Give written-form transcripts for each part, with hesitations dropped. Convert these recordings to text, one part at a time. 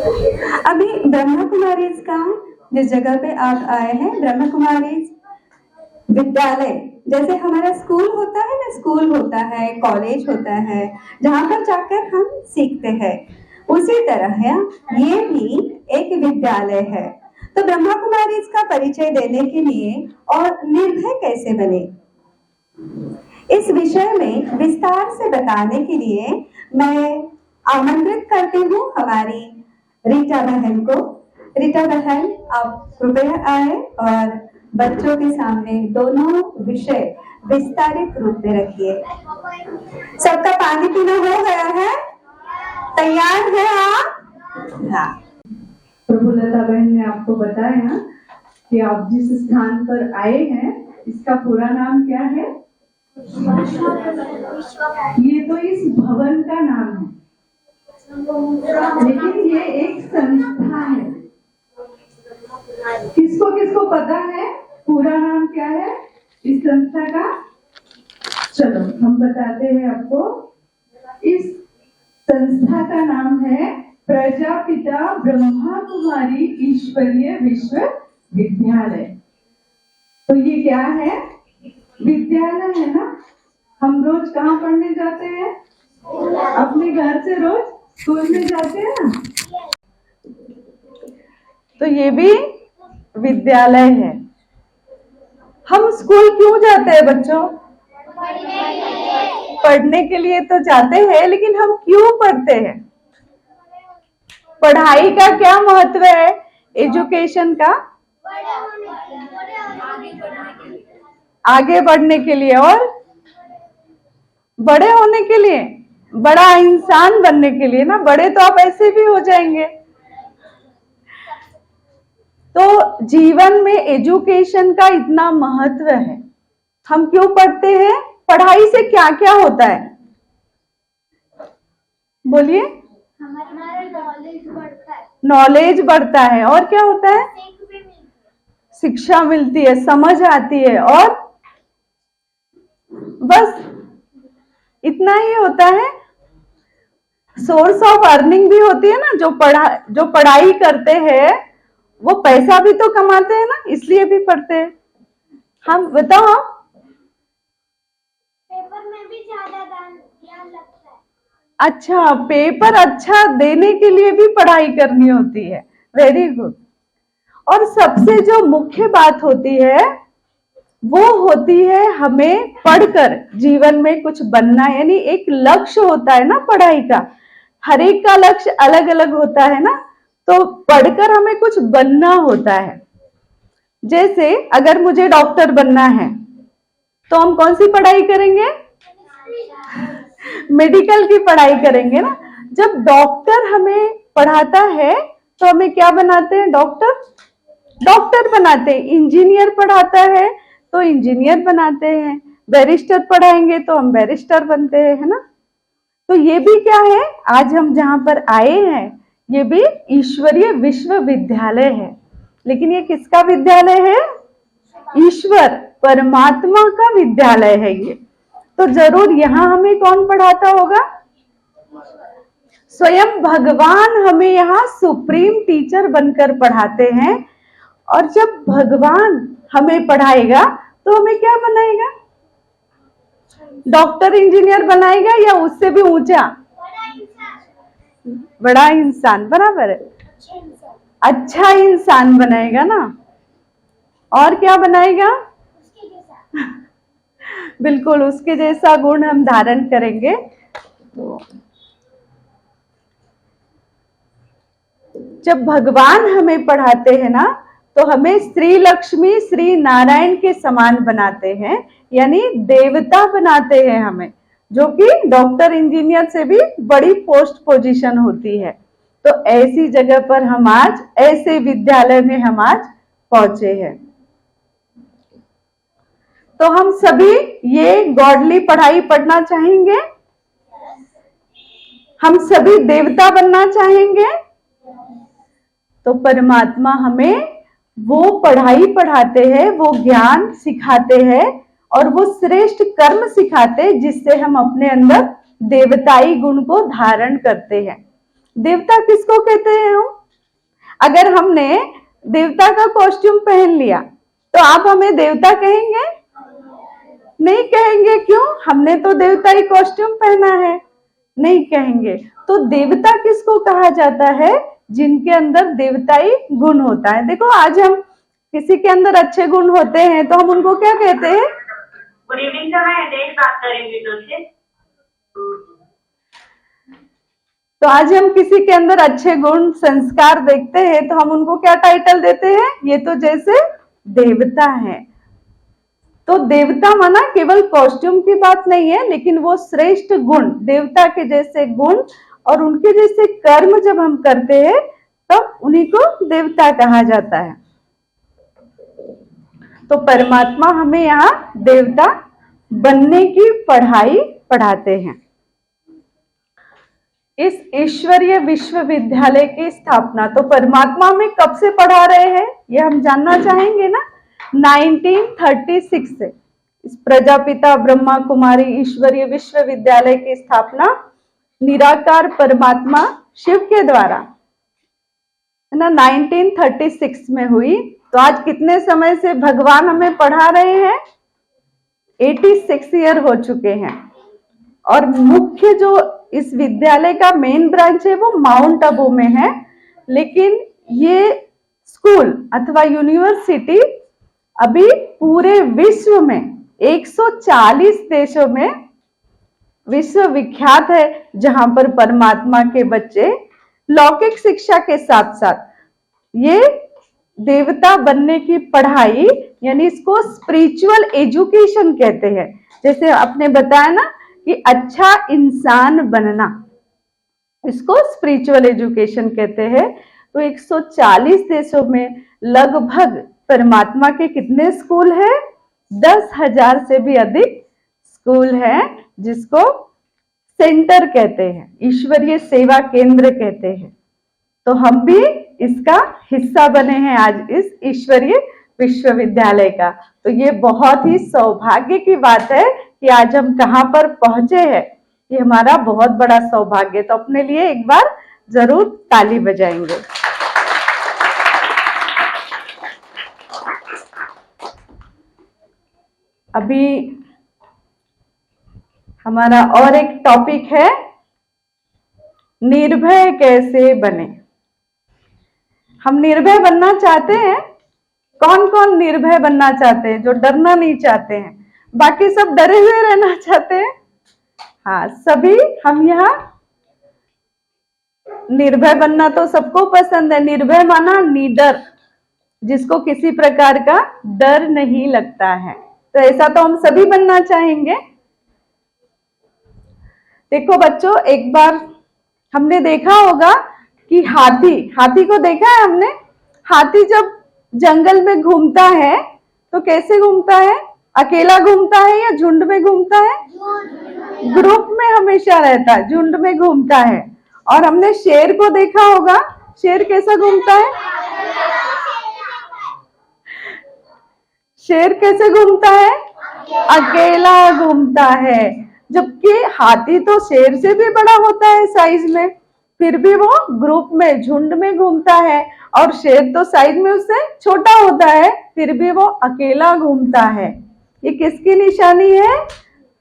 अभी ब्रह्मा कुमारीज का जिस जगह पे आप आए हैं, ब्रह्मा कुमारीज विद्यालय, जैसे हमारा स्कूल होता है ना, स्कूल होता है, कॉलेज होता है, जहाँ पर जाकर हम सीखते हैं, उसी तरह है ये भी एक विद्यालय है। तो ब्रह्मा कुमारीज का परिचय देने के लिए और निर्भय कैसे बने, इस विषय में विस्तार से बताने के लिए मैं आमंत्रित करती हूँ हमारी रीटा बहन को। रीटा बहन, आप कृपया आए और बच्चों के सामने दोनों विषय विस्तारित रूप में रखिए। सबका पानी पीना हो गया है? तैयार है आप? हाँ। प्रभुलता बहन ने आपको बताया कि आप जिस स्थान पर आए हैं इसका पूरा नाम क्या है? ये तो इस भवन का नाम है, लेकिन ये एक संस्था है। किसको किसको पता है पूरा नाम क्या है इस संस्था का? चलो हम बताते हैं आपको। इस संस्था का नाम है प्रजापिता ब्रह्मा कुमारी ईश्वरीय विश्वविद्यालय। तो ये क्या है? विद्यालय है ना। हम रोज कहाँ पढ़ने जाते हैं? अपने घर से रोज स्कूल में जाते हैं ना। तो ये भी विद्यालय है। हम स्कूल क्यों जाते हैं बच्चों? पढ़ने के लिए तो जाते हैं, लेकिन हम क्यों पढ़ते हैं? पढ़ाई का क्या महत्व है? एजुकेशन का आगे बढ़ने के लिए और बड़े होने के लिए, बड़ा इंसान बनने के लिए ना। बड़े तो आप ऐसे भी हो जाएंगे। तो जीवन में एजुकेशन का इतना महत्व है। हम क्यों पढ़ते हैं? पढ़ाई से क्या क्या होता है? बोलिए। हमारा नॉलेज बढ़ता है। नॉलेज बढ़ता है और क्या होता है? शिक्षा मिलती है, समझ आती है, और बस इतना ही होता है। सोर्स ऑफ अर्निंग भी होती है ना। जो पढ़ाई करते हैं वो पैसा भी तो कमाते हैं ना, इसलिए भी पढ़ते हैं। हम बताओ। पेपर में भी ज्यादा ध्यान लगता है। अच्छा, पेपर अच्छा देने के लिए भी पढ़ाई करनी होती है। Very good. और सबसे जो मुख्य बात होती है वो होती है हमें पढ़कर जीवन में कुछ बनना, यानी एक लक्ष्य होता है ना पढ़ाई का। हर एक का लक्ष्य अलग अलग होता है ना। तो पढ़कर हमें कुछ बनना होता है। जैसे अगर मुझे डॉक्टर बनना है तो हम कौन सी पढ़ाई करेंगे? मेडिकल की पढ़ाई करेंगे ना। जब डॉक्टर हमें पढ़ाता है तो हमें क्या बनाते हैं? डॉक्टर बनाते हैं। इंजीनियर पढ़ाता है तो इंजीनियर बनाते हैं। बैरिस्टर पढ़ाएंगे तो हम बैरिस्टर बनते हैं, है ना। तो ये भी क्या है? आज हम जहां पर आए हैं ये भी ईश्वरीय विश्वविद्यालय है। लेकिन ये किसका विद्यालय है? ईश्वर परमात्मा का विद्यालय है ये। तो जरूर यहाँ हमें कौन पढ़ाता होगा? स्वयं भगवान हमें यहाँ सुप्रीम टीचर बनकर पढ़ाते हैं। और जब भगवान हमें पढ़ाएगा तो हमें क्या बनाएगा? डॉक्टर इंजीनियर बनाएगा या उससे भी ऊंचा? बड़ा इंसान, बराबर है। अच्छा इंसान बनाएगा ना। और क्या बनाएगा? बिल्कुल उसके जैसा गुण हम धारण करेंगे। तो जब भगवान हमें पढ़ाते हैं ना तो हमें श्री लक्ष्मी श्री नारायण के समान बनाते हैं, यानी देवता बनाते हैं हमें, जो कि डॉक्टर इंजीनियर से भी बड़ी पोस्ट पोजीशन होती है। तो ऐसी जगह पर हम आज, ऐसे विद्यालय में हम आज पहुंचे हैं। तो हम सभी ये गॉडली पढ़ाई पढ़ना चाहेंगे। हम सभी देवता बनना चाहेंगे। तो परमात्मा हमें वो पढ़ाई पढ़ाते हैं, वो ज्ञान सिखाते हैं और वो श्रेष्ठ कर्म सिखाते हैं जिससे हम अपने अंदर देवताई गुण को धारण करते हैं। देवता किसको कहते हैं हम? अगर हमने देवता का कॉस्ट्यूम पहन लिया तो आप हमें देवता कहेंगे? नहीं कहेंगे। क्यों? हमने तो देवताई कॉस्ट्यूम पहना है, नहीं कहेंगे। तो देवता किसको कहा जाता है? जिनके अंदर देवताई गुण होता है। देखो, आज हम किसी के अंदर अच्छे गुण होते हैं तो हम उनको क्या कहते हैं? गुड इवनिंग सर, मैं देश बात करेंगी तुमसे। तो आज हम किसी के अंदर अच्छे गुण संस्कार देखते हैं तो हम उनको क्या टाइटल देते हैं? ये तो जैसे देवता है। तो देवता माना केवल कॉस्ट्यूम की बात नहीं है, लेकिन वो श्रेष्ठ गुण, देवता के जैसे गुण और उनके जैसे कर्म जब हम करते हैं तब उन्हीं को देवता कहा जाता है। तो परमात्मा हमें यहाँ देवता बनने की पढ़ाई पढ़ाते हैं। इस ईश्वरीय विश्वविद्यालय की स्थापना तो परमात्मा हमें कब से पढ़ा रहे हैं, ये हम जानना चाहेंगे ना। 1936 से इस प्रजापिता ब्रह्मा कुमारी ईश्वरीय विश्वविद्यालय की स्थापना निराकार परमात्मा शिव के द्वारा, है ना, 1936 में हुई। तो आज कितने समय से भगवान हमें पढ़ा रहे हैं? 86 ईयर हो चुके हैं। और मुख्य जो इस विद्यालय का मेन ब्रांच है वो माउंट आबू में है, लेकिन ये स्कूल अथवा यूनिवर्सिटी अभी पूरे विश्व में 140 देशों में विश्व विख्यात है, जहां पर परमात्मा के बच्चे लौकिक शिक्षा के साथ साथ ये देवता बनने की पढ़ाई, यानी इसको स्पिरिचुअल एजुकेशन कहते हैं। जैसे आपने बताया ना कि अच्छा इंसान बनना, इसको स्पिरिचुअल एजुकेशन कहते हैं। तो 140 देशों में लगभग परमात्मा के कितने स्कूल हैं? 10,000 से भी अधिक स्कूल हैं, जिसको सेंटर कहते हैं, ईश्वरीय सेवा केंद्र कहते हैं। तो हम भी इसका हिस्सा बने हैं आज इस ईश्वरीय विश्वविद्यालय का। तो ये बहुत ही सौभाग्य की बात है कि आज हम कहाँ पर पहुंचे हैं, ये हमारा बहुत बड़ा सौभाग्य। तो अपने लिए एक बार जरूर ताली बजाएंगे। अभी हमारा और एक टॉपिक है, निर्भय कैसे बने। हम निर्भय बनना चाहते हैं। कौन कौन निर्भय बनना चाहते हैं? जो डरना नहीं चाहते हैं, बाकी सब डरे हुए रहना चाहते हैं। हाँ, सभी हम यहाँ निर्भय बनना तो सबको पसंद है। निर्भय माना निडर, जिसको किसी प्रकार का डर नहीं लगता है। तो ऐसा तो हम सभी बनना चाहेंगे। देखो बच्चों, एक बार हमने देखा होगा कि हाथी को देखा है हमने। हाथी जब जंगल में घूमता है तो कैसे घूमता है? अकेला घूमता है या झुंड में घूमता है? ग्रुप में हमेशा रहता है, झुंड में घूमता है। और हमने शेर को देखा होगा, शेर कैसा घूमता है? शेर कैसे घूमता है? अकेला घूमता है। जबकि हाथी तो शेर से भी बड़ा होता है साइज में, फिर भी वो ग्रुप में झुंड में घूमता है। और शेर तो साइज में उससे छोटा होता है, फिर भी वो अकेला घूमता है। ये किसकी निशानी है?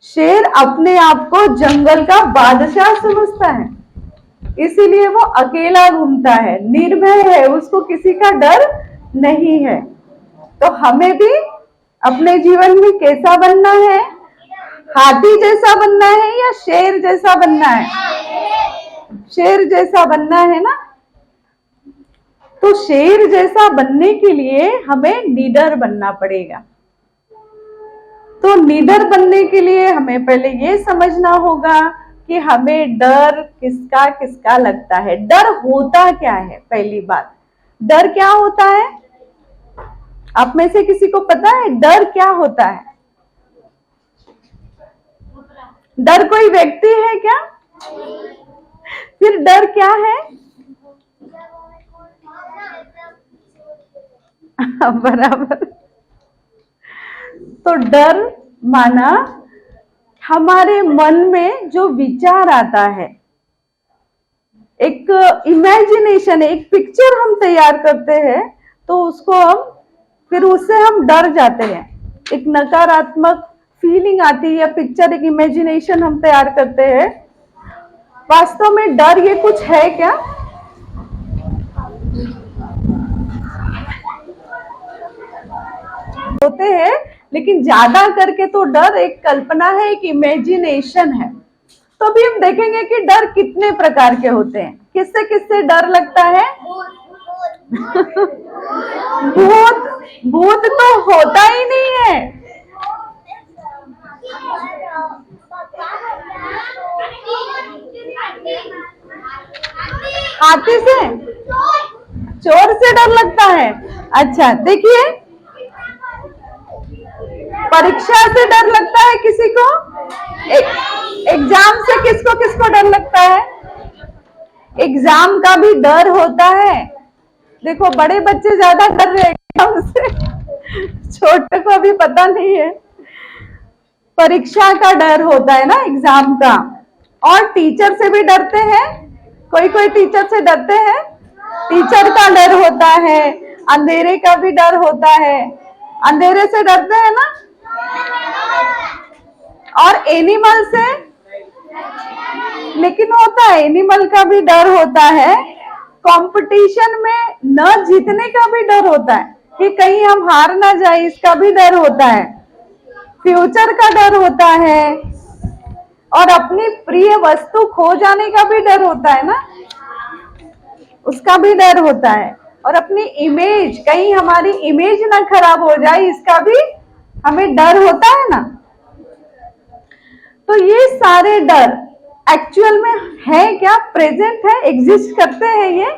शेर अपने आप को जंगल का बादशाह समझता है, इसीलिए वो अकेला घूमता है, निर्भय है, उसको किसी का डर नहीं है। तो हमें भी अपने जीवन में कैसा बनना है? हाथी जैसा बनना है या शेर जैसा बनना है? शेर जैसा बनना है ना। तो शेर जैसा बनने के लिए हमें निडर बनना पड़ेगा। तो निडर बनने के लिए हमें पहले ये समझना होगा कि हमें डर किसका किसका लगता है, डर होता क्या है। पहली बात, डर क्या होता है? आप में से किसी को पता है डर क्या होता है? डर कोई व्यक्ति है क्या? फिर डर क्या है? बराबर। तो डर माना हमारे मन में जो विचार आता है, एक इमेजिनेशन, एक पिक्चर हम तैयार करते हैं, तो उसको हम फिर उससे हम डर जाते हैं, एक नकारात्मक फीलिंग आती है या पिक्चर, एक इमेजिनेशन हम तैयार करते हैं। वास्तव में डर ये कुछ है क्या? होते हैं, लेकिन ज्यादा करके तो डर एक कल्पना है, एक इमेजिनेशन है। तो अभी हम देखेंगे कि डर कितने प्रकार के होते हैं। किससे किससे डर लगता है? भूत, भूत तो होता ही नहीं है। हाथी से, चोर से डर लगता है। अच्छा देखिए, परीक्षा से डर लगता है किसी को, एग्जाम से किसको किसको डर लगता है? एग्जाम का भी डर होता है। देखो बड़े बच्चे ज्यादा डर रहे हैं एग्जाम से, छोटे को अभी पता नहीं है। परीक्षा का डर होता है ना, एग्जाम का। और टीचर से भी डरते हैं, कोई कोई टीचर से डरते हैं। टीचर का डर होता है, अंधेरे का भी डर होता है। अंधेरे से डरते हैं ना। और एनिमल से, लेकिन होता है, एनिमल का भी डर होता है। कंपटीशन में न जीतने का भी डर होता है कि कहीं हम हार ना जाए, इसका भी डर होता है। फ्यूचर का डर होता है, और अपनी प्रिय वस्तु खो जाने का भी डर होता है ना, उसका भी डर होता है। और अपनी इमेज, कहीं हमारी इमेज ना खराब हो जाए, इसका भी हमें डर होता है ना। तो ये सारे डर एक्चुअल में है क्या? प्रेजेंट है, एग्जिस्ट करते हैं ये।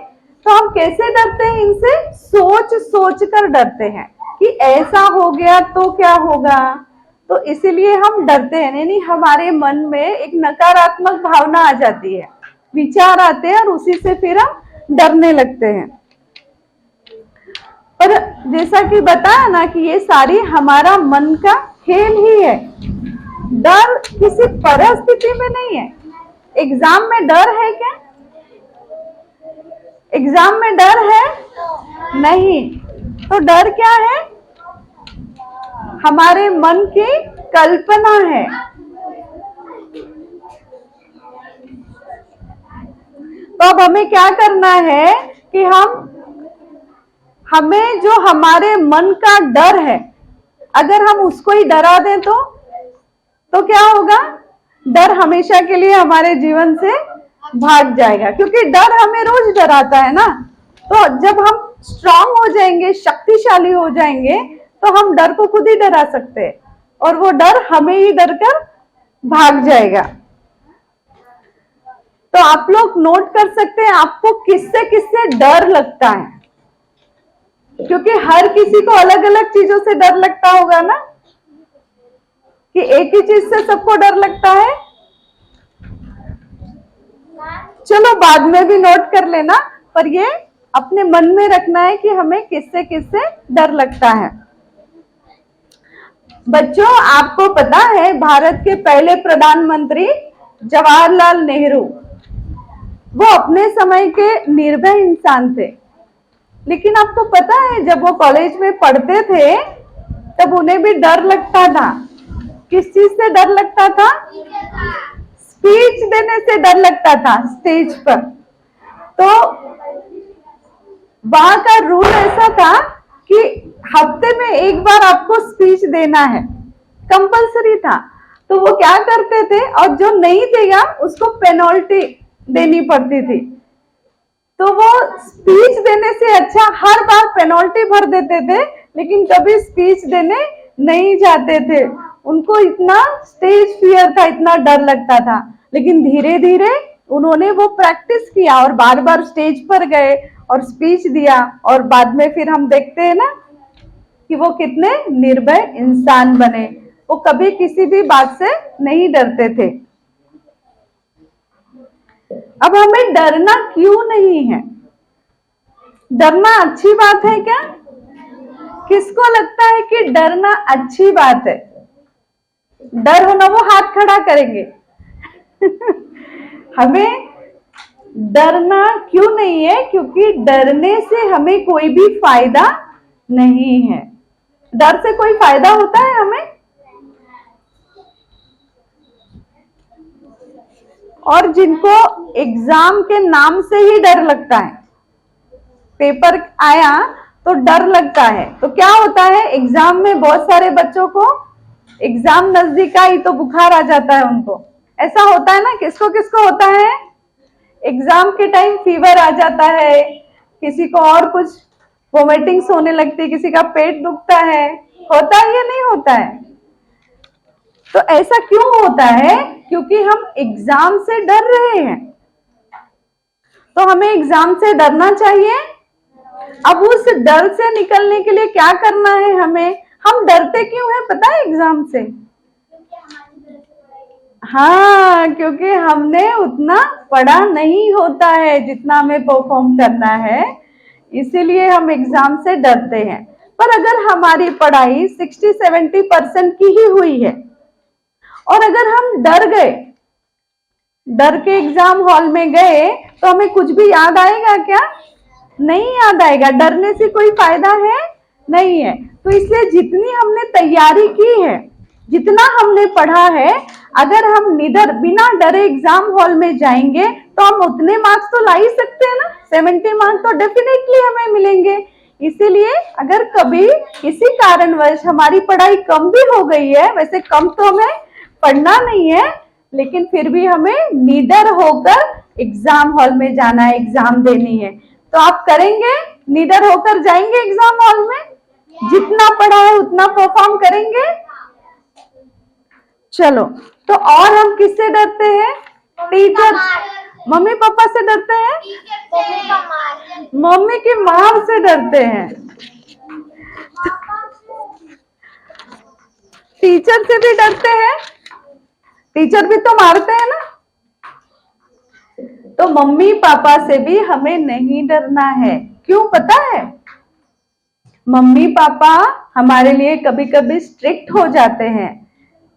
तो हम कैसे डरते हैं इनसे? सोच सोच कर डरते हैं कि ऐसा हो गया तो क्या होगा। तो इसीलिए हम डरते हैं, यानी हमारे मन में एक नकारात्मक भावना आ जाती है, विचार आते हैं, और उसी से फिर हम डरने लगते हैं। पर जैसा कि बताया ना कि ये सारी हमारा मन का खेल ही है। डर किसी परिस्थिति में नहीं है। एग्जाम में डर है क्या? एग्जाम में डर है नहीं। तो डर क्या है? हमारे मन की कल्पना है। तो अब हमें क्या करना है कि हमें जो हमारे मन का डर है, अगर हम उसको ही डरा दें तो क्या होगा? डर हमेशा के लिए हमारे जीवन से भाग जाएगा, क्योंकि डर हमें रोज डराता है ना। तो जब हम स्ट्रांग हो जाएंगे, शक्तिशाली हो जाएंगे, तो हम डर को खुद ही डरा सकते हैं, और वो डर हमें ही डर कर भाग जाएगा। तो आप लोग नोट कर सकते हैं आपको किससे किससे डर लगता है, क्योंकि हर किसी को अलग अलग चीजों से डर लगता होगा ना, कि एक ही चीज से सबको डर लगता है। चलो बाद में भी नोट कर लेना, पर ये अपने मन में रखना है कि हमें किससे किससे डर लगता है। बच्चों, आपको पता है भारत के पहले प्रधानमंत्री जवाहरलाल नेहरू, वो अपने समय के निर्भय इंसान थे। लेकिन आपको पता है जब वो कॉलेज में पढ़ते थे तब उन्हें भी डर लगता था। किस चीज से डर लगता था? स्पीच देने से डर लगता था स्टेज पर। तो वहां का रूल ऐसा था कि हफ्ते में एक बार आपको स्पीच देना है, कंपलसरी था। तो वो क्या करते थे, और जो नहीं देगा उसको पेनल्टी देनी पड़ती थी। तो वो स्पीच देने से अच्छा हर बार पेनल्टी भर देते थे, लेकिन कभी स्पीच देने नहीं जाते थे। उनको इतना स्टेज फियर था, इतना डर लगता था। लेकिन धीरे धीरे उन्होंने वो प्रैक्टिस किया और बार बार स्टेज पर गए और स्पीच दिया, और बाद में फिर हम देखते हैं ना कि वो कितने निर्भय इंसान बने। वो कभी किसी भी बात से नहीं डरते थे। अब हमें डरना क्यों नहीं है? डरना अच्छी बात है क्या? किसको लगता है कि डरना अच्छी बात है? डर हो ना, वो हाथ खड़ा करेंगे। हमें डरना क्यों नहीं है? क्योंकि डरने से हमें कोई भी फायदा नहीं है। डर से कोई फायदा होता है हमें? और जिनको एग्जाम के नाम से ही डर लगता है, पेपर आया तो डर लगता है, तो क्या होता है एग्जाम में बहुत सारे बच्चों को एग्जाम नजदीक आई तो बुखार आ जाता है उनको। ऐसा होता है ना, किसको किसको होता है? एग्जाम के टाइम फीवर आ जाता है, किसी को और कुछ वोमिटिंग्स होने लगती है, किसी का पेट दुखता है, होता है या नहीं होता है? तो ऐसा क्यों होता है? क्योंकि हम एग्जाम से डर रहे हैं। तो हमें एग्जाम से डरना चाहिए। अब उस डर से निकलने के लिए क्या करना है हमें? हम डरते क्यों हैं पता है एग्जाम से? हाँ, क्योंकि हमने उतना पढ़ा नहीं होता है जितना हमें परफॉर्म करना है, इसीलिए हम एग्जाम से डरते हैं। पर अगर हमारी पढ़ाई 60-70% की ही हुई है और अगर हम डर गए, डर के एग्जाम हॉल में गए, तो हमें कुछ भी याद आएगा क्या? नहीं याद आएगा। डरने से कोई फायदा है नहीं है। तो इसलिए जितनी हमने तैयारी की है, जितना हमने पढ़ा है, अगर हम निडर बिना डरे एग्जाम हॉल में जाएंगे तो हम उतने मार्क्स तो ला ही सकते हैं ना। 70 मार्क्स तो डेफिनेटली हमें मिलेंगे। इसीलिए अगर कभी किसी कारणवश हमारी पढ़ाई कम भी हो गई है, वैसे कम तो हमें पढ़ना नहीं है, लेकिन फिर भी हमें निडर होकर एग्जाम हॉल में जाना है, एग्जाम देनी है। तो आप करेंगे? निडर होकर जाएंगे एग्जाम हॉल में? जितना पढ़ा है उतना परफॉर्म करेंगे? चलो, तो और हम किससे डरते हैं? टीचर, मम्मी पापा से डरते हैं, मम्मी की मार से डरते हैं, टीचर से भी डरते हैं। टीचर भी तो मारते हैं ना। तो मम्मी पापा से भी हमें नहीं डरना है। क्यों पता है? मम्मी पापा हमारे लिए कभी कभी स्ट्रिक्ट हो जाते हैं,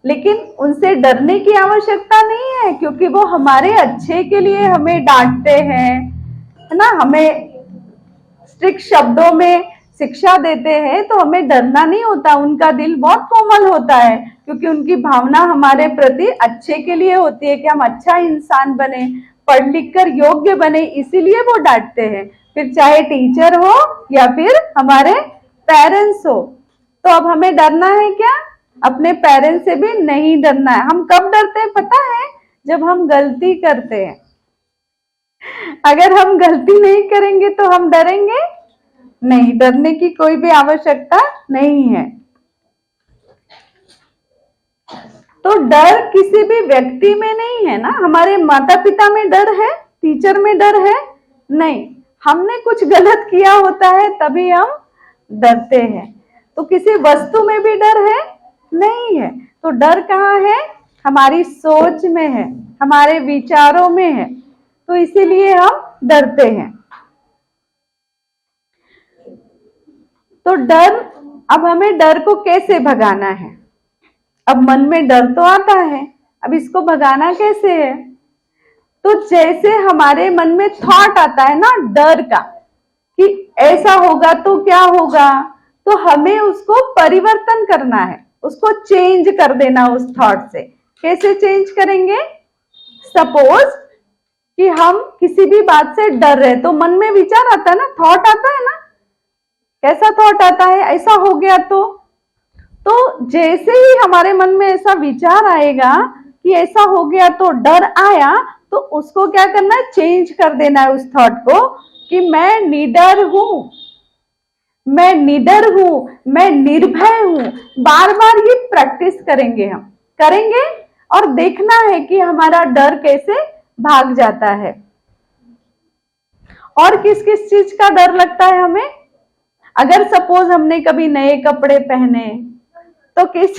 लेकिन उनसे डरने की आवश्यकता नहीं है, क्योंकि वो हमारे अच्छे के लिए हमें डांटते हैं, है ना, हमें स्ट्रिक्ट शब्दों में शिक्षा देते हैं। तो हमें डरना नहीं होता। उनका दिल बहुत कोमल होता है, क्योंकि उनकी भावना हमारे प्रति अच्छे के लिए होती है कि हम अच्छा इंसान बने, पढ़ लिख कर योग्य बने, इसीलिए वो डांटते हैं। फिर चाहे टीचर हो या फिर हमारे पेरेंट्स हो। तो अब हमें डरना है क्या? अपने पेरेंट्स से भी नहीं डरना है। हम कब डरते हैं पता है? जब हम गलती करते हैं। अगर हम गलती नहीं करेंगे तो हम डरेंगे नहीं। डरने की कोई भी आवश्यकता नहीं है। तो डर किसी भी व्यक्ति में नहीं है ना। हमारे माता पिता में डर है, टीचर में डर है नहीं। हमने कुछ गलत किया होता है तभी हम डरते हैं। तो किसी वस्तु में भी डर है नहीं है। तो डर कहाँ है? हमारी सोच में है, हमारे विचारों में है। तो इसीलिए हम डरते हैं। तो डर, अब हमें डर को कैसे भगाना है? अब मन में डर तो आता है, अब इसको भगाना कैसे है? तो जैसे हमारे मन में थॉट आता है ना डर का, कि ऐसा होगा तो क्या होगा, तो हमें उसको परिवर्तन करना है, उसको चेंज कर देना उस थॉट से। कैसे चेंज करेंगे? सपोज कि हम किसी भी बात से डर रहे, तो मन में विचार आता है ना, थॉट आता है ना। कैसा थॉट आता है? ऐसा हो गया तो जैसे ही हमारे मन में ऐसा विचार आएगा कि ऐसा हो गया, तो डर आया, तो उसको क्या करना है? चेंज कर देना है उस थॉट को कि मैं निडर हूं, मैं निडर हूं, मैं निर्भय हूं। बार बार ये प्रैक्टिस करेंगे, हम करेंगे और देखना है कि हमारा डर कैसे भाग जाता है। और किस किस चीज का डर लगता है हमें? अगर सपोज हमने कभी नए कपड़े पहने तो किस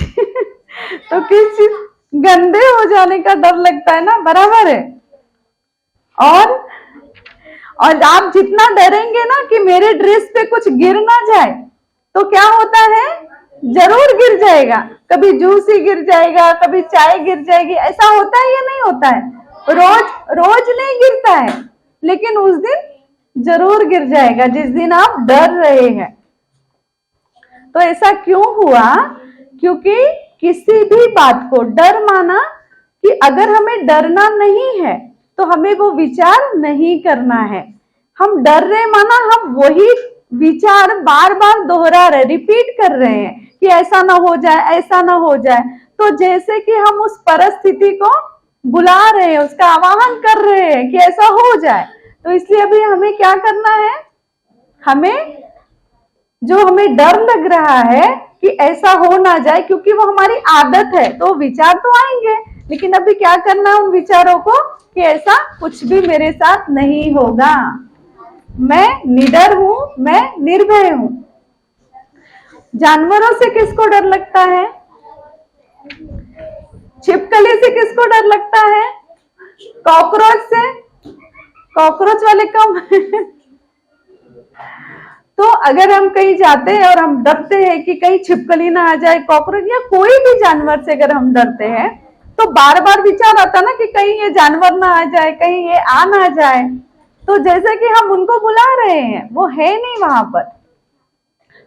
चीज गंदे हो जाने का डर लगता है ना, बराबर है। और आप जितना डरेंगे ना कि मेरे ड्रेस पे कुछ गिर ना जाए, तो क्या होता है? जरूर गिर जाएगा। कभी जूस ही गिर जाएगा, कभी चाय गिर जाएगी। ऐसा होता है या नहीं होता है? रोज रोज नहीं गिरता है, लेकिन उस दिन जरूर गिर जाएगा जिस दिन आप डर रहे हैं। तो ऐसा क्यों हुआ? क्योंकि किसी भी बात को डर माना कि अगर हमें डरना नहीं है तो हमें वो विचार नहीं करना है। हम डर रहे माना हम वही विचार बार बार दोहरा रहे, रिपीट कर रहे हैं कि ऐसा ना हो जाए, ऐसा ना हो जाए। तो जैसे कि हम उस परिस्थिति को बुला रहे हैं, उसका आवाहन कर रहे हैं कि ऐसा हो जाए। तो इसलिए अभी हमें क्या करना है? हमें जो हमें डर लग रहा है कि ऐसा हो ना जाए, क्योंकि वो हमारी आदत है, तो विचार तो आएंगे, लेकिन अभी क्या करना है उन विचारों को कि ऐसा कुछ भी मेरे साथ नहीं होगा, मैं निडर हूं, मैं निर्भय हूं। जानवरों से किसको डर लगता है? छिपकली से किसको डर लगता है? कॉकरोच से। कॉकरोच वाले कम तो अगर हम कहीं जाते हैं और हम डरते हैं कि कहीं छिपकली ना आ जाए, कॉकरोच या कोई भी जानवर से अगर हम डरते हैं तो बार बार विचार आता ना कि कहीं ये जानवर ना आ जाए, कहीं ये आ ना जाए। तो जैसे कि हम उनको बुला रहे हैं, वो है नहीं वहां पर।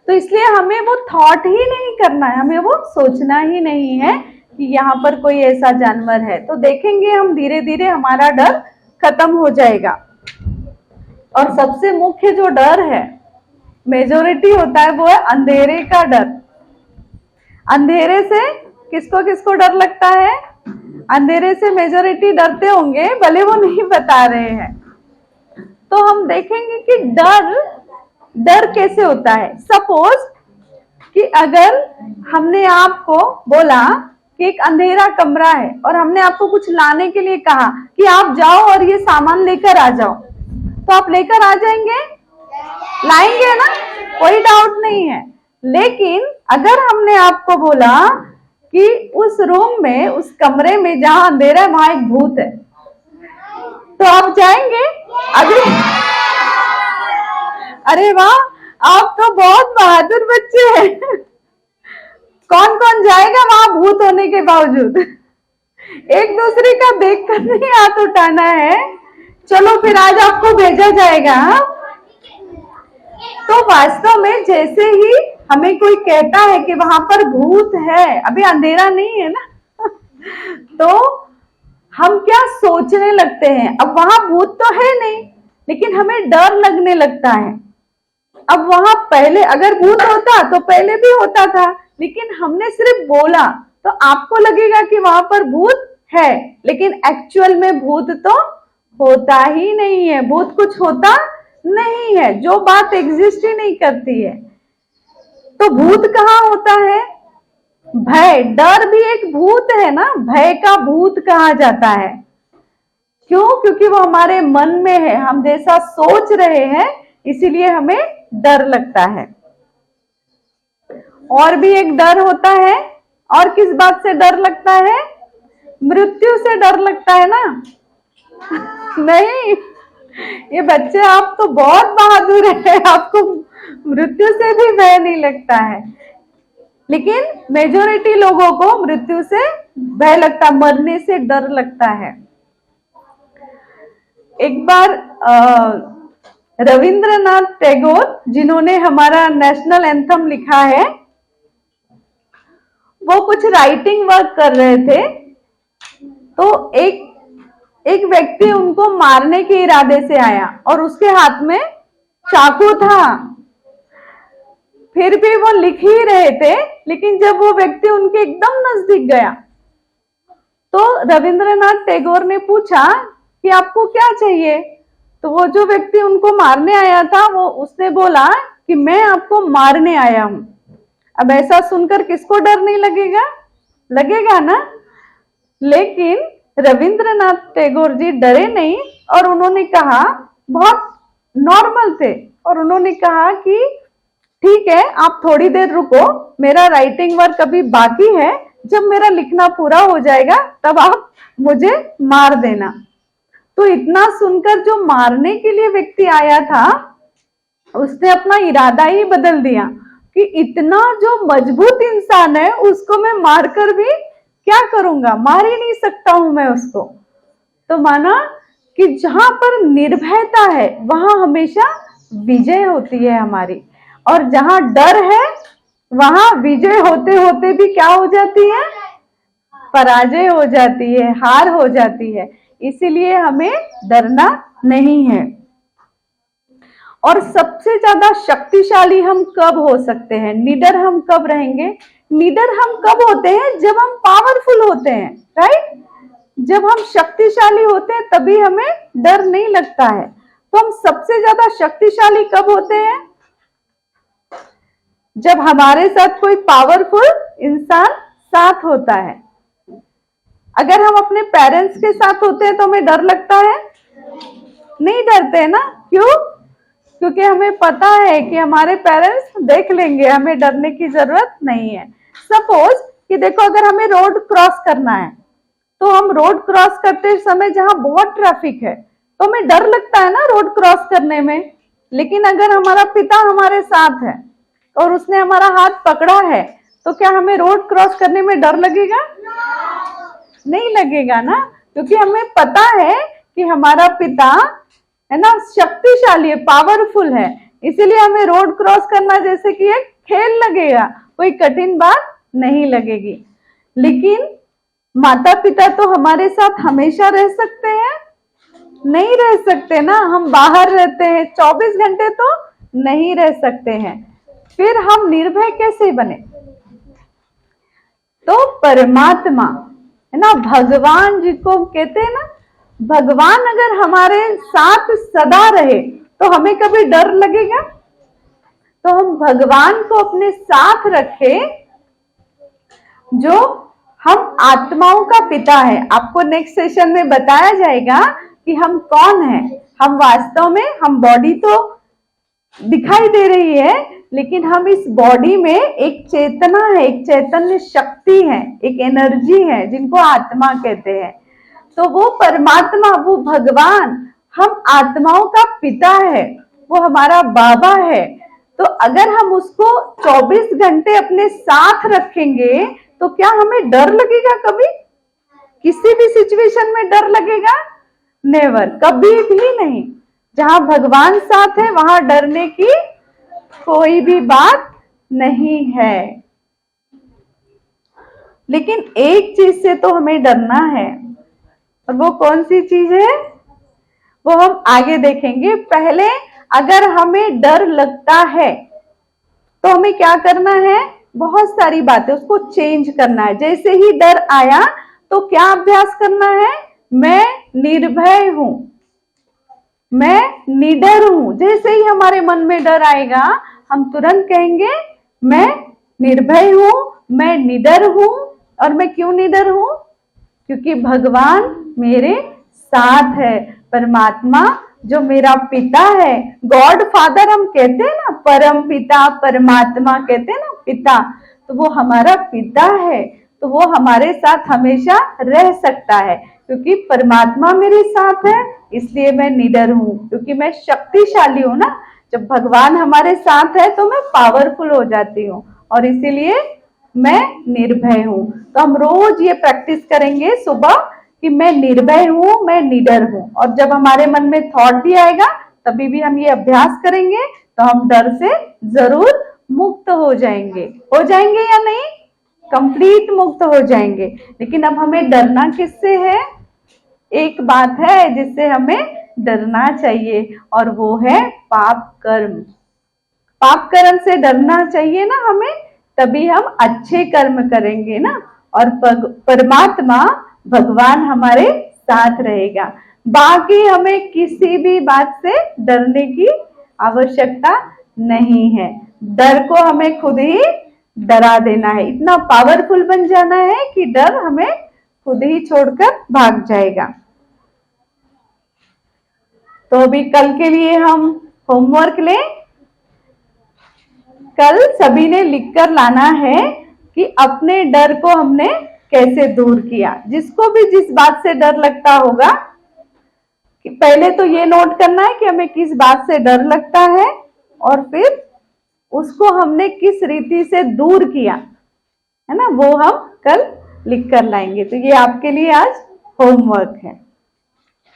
तो इसलिए हमें वो थॉट ही नहीं करना है, हमें वो सोचना ही नहीं है कि यहाँ पर कोई ऐसा जानवर है। तो देखेंगे हम धीरे धीरे हमारा डर खत्म हो जाएगा। और सबसे मुख्य जो डर है, मेजोरिटी होता है, वो है अंधेरे का डर। अंधेरे से किसको किसको डर लगता है? अंधेरे से मेजोरिटी डरते होंगे, भले वो नहीं बता रहे हैं। तो हम देखेंगे कि डर कैसे होता है। सपोज कि अगर हमने आपको बोला कि एक अंधेरा कमरा है और हमने आपको कुछ लाने के लिए कहा कि आप जाओ और ये सामान लेकर आ जाओ, तो आप लेकर आ जाएंगे? लाएंगे ना, कोई डाउट नहीं है। लेकिन अगर हमने आपको बोला कि उस रूम में, उस कमरे में जहां अंधेरा है वहां एक भूत है, तो आप जाएंगे? अरे वाह, आप तो बहुत बहादुर बच्चे हैं। कौन कौन जाएगा वहां भूत होने के बावजूद? एक दूसरे का देख कर नहीं हाथ उठाना है। चलो फिर आज आपको भेजा जाएगा। तो वास्तव में जैसे ही हमें कोई कहता है कि वहां पर भूत है, अभी अंधेरा नहीं है ना, तो हम क्या सोचने लगते हैं? अब वहां भूत तो है नहीं, लेकिन हमें डर लगने लगता है। अब वहां पहले अगर भूत होता तो पहले भी होता था, लेकिन हमने सिर्फ बोला, तो आपको लगेगा कि वहां पर भूत है, लेकिन एक्चुअल में भूत तो होता ही नहीं है। भूत कुछ होता नहीं है, जो बात एग्जिस्ट ही नहीं करती है। तो भूत कहाँ होता है? भय, डर भी एक भूत है ना, भय का भूत कहा जाता है। क्यों? क्योंकि वो हमारे मन में है, हम जैसा सोच रहे हैं इसीलिए हमें डर लगता है। और भी एक डर होता है। और किस बात से डर लगता है? मृत्यु से डर लगता है ना? नहीं, ये बच्चे आप तो बहुत बहादुर हैं, आपको मृत्यु से भी भय नहीं लगता है। लेकिन मेजोरिटी लोगों को मृत्यु से भय लगता, मरने से डर लगता है। एक बार रविंद्रनाथ टैगोर, जिन्होंने हमारा नेशनल एंथम लिखा है, वो कुछ राइटिंग वर्क कर रहे थे। तो एक व्यक्ति उनको मारने के इरादे से आया और उसके हाथ में चाकू था। फिर भी वो लिख ही रहे थे, लेकिन जब वो व्यक्ति उनके एकदम नजदीक गया तो रविंद्रनाथ टैगोर ने पूछा कि आपको क्या चाहिए? तो वो जो व्यक्ति उनको मारने आया था, वो उसने बोला कि मैं आपको मारने आया हूं। अब ऐसा सुनकर किसको डर नहीं लगेगा? लगेगा ना। लेकिन रविंद्रनाथ टैगोर जी डरे नहीं और उन्होंने कहा, बहुत नॉर्मल थे, और उन्होंने कहा कि ठीक है, आप थोड़ी देर रुको, मेरा राइटिंग वर्क अभी बाकी है, जब मेरा लिखना पूरा हो जाएगा तब आप मुझे मार देना। तो इतना सुनकर जो मारने के लिए व्यक्ति आया था, उसने अपना इरादा ही बदल दिया कि इतना जो मजबूत इंसान है उसको मैं मारकर भी क्या करूंगा, मार ही नहीं सकता हूं मैं उसको। तो माना कि जहां पर निर्भयता है वहां हमेशा विजय होती है हमारी, और जहां डर है वहां विजय होते होते भी क्या हो जाती है, पराजय हो जाती है, हार हो जाती है। इसीलिए हमें डरना नहीं है। और सबसे ज्यादा शक्तिशाली हम कब हो सकते हैं, निडर हम कब रहेंगे? निडर हम कब होते हैं? जब हम पावरफुल होते हैं, राइट? जब हम शक्तिशाली होते हैं तभी हमें डर नहीं लगता है। तो हम सबसे ज्यादा शक्तिशाली कब होते हैं? जब हमारे साथ कोई पावरफुल इंसान साथ होता है। अगर हम अपने पेरेंट्स के साथ होते हैं तो हमें डर लगता है? नहीं डरते ना। क्यों? क्योंकि हमें पता है कि हमारे पेरेंट्स देख लेंगे, हमें डरने की जरूरत नहीं है। सपोज कि देखो, अगर हमें रोड क्रॉस करना है तो हम रोड क्रॉस करते समय जहां बहुत ट्रैफिक है तो हमें डर लगता है ना रोड क्रॉस करने में। लेकिन अगर हमारा पिता हमारे साथ है और उसने हमारा हाथ पकड़ा है तो क्या हमें रोड क्रॉस करने में डर लगेगा? नहीं लगेगा ना, क्योंकि हमें पता है कि हमारा पिता है ना शक्तिशाली है, पावरफुल है। इसीलिए हमें रोड क्रॉस करना जैसे कि एक खेल लगेगा, कोई कठिन बात नहीं लगेगी। लेकिन माता पिता तो हमारे साथ हमेशा रह सकते हैं? नहीं रह सकते ना, हम बाहर रहते हैं, 24 घंटे तो नहीं रह सकते हैं। फिर हम निर्भय कैसे बने? तो परमात्मा है ना, भगवान जिसको कहते हैं ना, भगवान अगर हमारे साथ सदा रहे तो हमें कभी डर लगेगा? तो हम भगवान को अपने साथ रखें, जो हम आत्माओं का पिता है। आपको नेक्स्ट सेशन में बताया जाएगा कि हम कौन हैं। हम वास्तव में, हम बॉडी तो दिखाई दे रही है, लेकिन हम इस बॉडी में एक चेतना है, एक चैतन्य शक्ति है, एक एनर्जी है जिनको आत्मा कहते हैं। तो वो परमात्मा, वो भगवान हम आत्माओं का पिता है, वो हमारा बाबा है। तो अगर हम उसको 24 घंटे अपने साथ रखेंगे तो क्या हमें डर लगेगा? कभी किसी भी सिचुएशन में डर लगेगा? नेवर, कभी भी नहीं। जहां भगवान साथ है वहां डरने की कोई भी बात नहीं है। लेकिन एक चीज से तो हमें डरना है, और वो कौन सी चीज है वो हम आगे देखेंगे। पहले अगर हमें डर लगता है तो हमें क्या करना है? बहुत सारी बातें, उसको चेंज करना है। जैसे ही डर आया तो क्या अभ्यास करना है? मैं निर्भय हूं, मैं निडर हूं। जैसे ही हमारे मन में डर आएगा हम तुरंत कहेंगे मैं निर्भय हूं, मैं निडर हूं। और मैं क्यों निडर हूं? क्योंकि भगवान मेरे साथ है। परमात्मा जो मेरा पिता है, गॉड फादर हम कहते हैं ना, परम पिता, परमात्मा कहते हैं ना पिता, तो वो हमारा पिता है। तो वो हमारे साथ हमेशा रह सकता है। क्योंकि परमात्मा मेरे साथ है इसलिए मैं निडर हूं, क्योंकि मैं शक्तिशाली हूं ना। जब भगवान हमारे साथ है तो मैं पावरफुल हो जाती हूँ, और इसीलिए मैं निर्भय हूं। तो हम रोज ये प्रैक्टिस करेंगे सुबह कि मैं निर्भय हूं, मैं निडर हूं। और जब हमारे मन में थॉट भी आएगा तभी भी हम ये अभ्यास करेंगे तो हम डर से जरूर मुक्त हो जाएंगे। हो जाएंगे या नहीं? कंप्लीट मुक्त हो जाएंगे। लेकिन अब हमें डरना किससे है? एक बात है जिससे हमें डरना चाहिए, और वो है पाप कर्म। पाप कर्म से डरना चाहिए ना हमें, तभी हम अच्छे कर्म करेंगे ना। और परमात्मा भगवान हमारे साथ रहेगा। बाकी हमें किसी भी बात से डरने की आवश्यकता नहीं है। डर को हमें खुद ही डरा देना है। इतना पावरफुल बन जाना है कि डर हमें खुद ही छोड़कर भाग जाएगा। तो अभी कल के लिए हम होमवर्क लें। कल सभी ने लिखकर लाना है कि अपने डर को हमने कैसे दूर किया। जिसको भी जिस बात से डर लगता होगा, कि पहले तो ये नोट करना है कि हमें किस बात से डर लगता है, और फिर उसको हमने किस रीति से दूर किया है ना, वो हम कल लिख कर लाएंगे। तो ये आपके लिए आज होमवर्क है।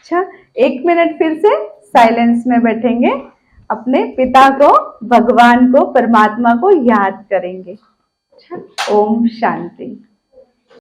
अच्छा, 1 मिनट फिर से साइलेंस में बैठेंगे, अपने पिता को, भगवान को, परमात्मा को याद करेंगे। अच्छा, ओम शांति।